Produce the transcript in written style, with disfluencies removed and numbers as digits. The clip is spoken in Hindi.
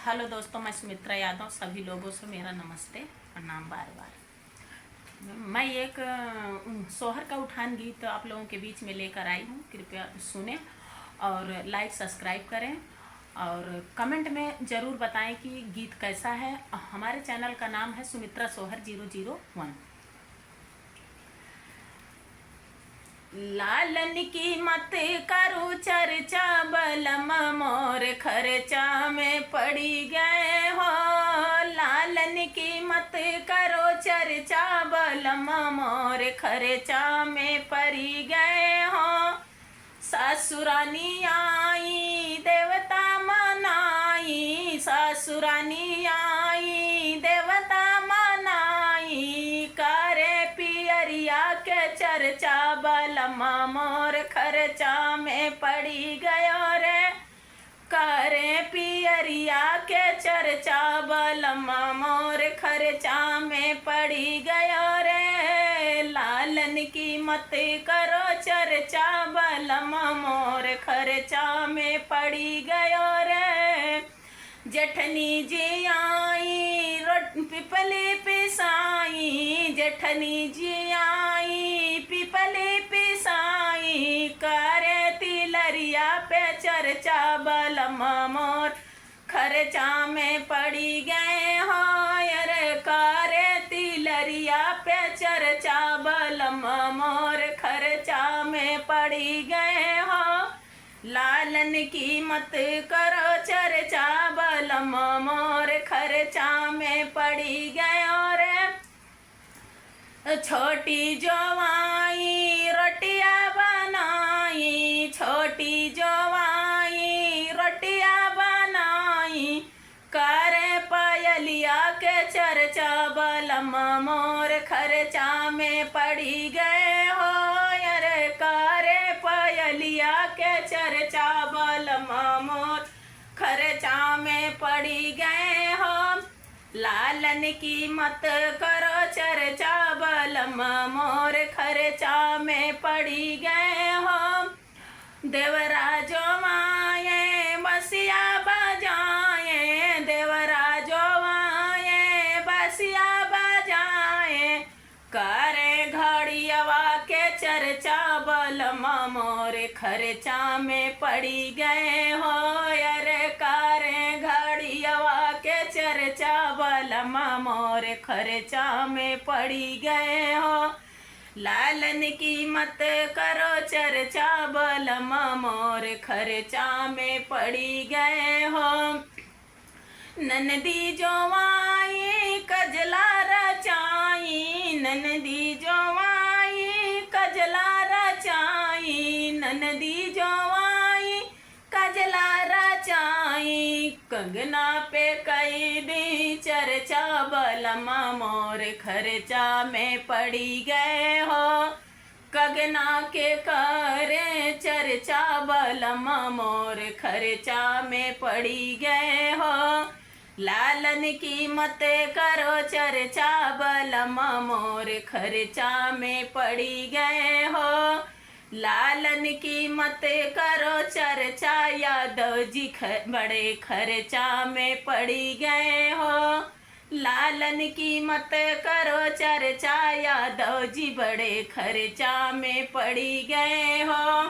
हेलो दोस्तों, मैं सुमित्रा यादव। सभी लोगों से मेरा नमस्ते, प्रणाम बार बार। मैं एक सोहर का उठान गीत आप लोगों के बीच में लेकर आई हूँ। कृपया सुने और लाइक सब्सक्राइब करें और कमेंट में ज़रूर बताएं कि गीत कैसा है। हमारे चैनल का नाम है सुमित्रा सोहर 001। लालन की मत करो चर्चा, बलम मोर खर्चा में पड़ी गए हो। लालन की मत करो चर्चा, बलम मोर खर्चा में पड़ी गए हो। सासुरानी आई देवता मनाई, सासुरानी आई देवता मनाई। करे पियरिया के चर्चा, बलमा मोर खर्चा में पड़ी गयो रे। करे पियरिया के चर्चा, बलमा मोर खर्चा में पड़ी गयो रे। लालन की मत करो चर्चा, बलमा मोर खर्चा में पड़ी गयो रे। जेठनी जी आई पिपली पिसाई, जेठनी जी आई पिपली पिसाई। करे तिलरिया पे चर्चा, बलमा मोर खर्चा में पड़ी गए हो। अरे करे तिलरिया पे चर्चा, बलमा मोर खर्चा में पड़ी गए हो। लालन की मत करो चर्चा, बलमा मोर खर्चा में पड़ी गयो रे। छोटी जोवाई रोटियां बनाई, छोटी जोवाई रोटियां बनाई। करे पायलिया के चर्चा, बलमा मोर खर्चा में पड़ी गए हो। अरे करे पायलिया के चर्चा, बलमा मोर खर्चा में पड़ी गए हो। लालन की मत करो चर्चा, बलमा मोर खर्चा में पड़ी गए हो। देवराजो आए बसिया बजाए, देवराजो आए बसिया बजाए। करे घड़ियवा के चर्चा, बलमा मोर खर्चा में पड़ी गए हो। अरे करे घड़ियवा के चर्चा, बलमा मोर खर्चा में पड़ी गए हो। लालन की मत करो चर्चा, बलमा मोर खर्चा में पड़ी गए हो। ननदी जो आई कजला रचाई, ननदी जो आई कजला रचाई। ननदी जो आई कजला रचाई। कंगना पे कई दी चर्चा, बलमा मोर खर्चा में पड़ी गए हो। कंगना के करे चर्चा, बलमा मोर खर्चा में पड़ी गए हो। लालन की मत करो चर्चा, बलमा मोर खर्चा में पड़ी गए हो। लालन की मत करो चर्चा, यादव जी बड़े खर्चा में पड़ी गए हो। लालन की मत करो चर्चा, यादव जी बड़े खर्चा में पड़ी गए हो।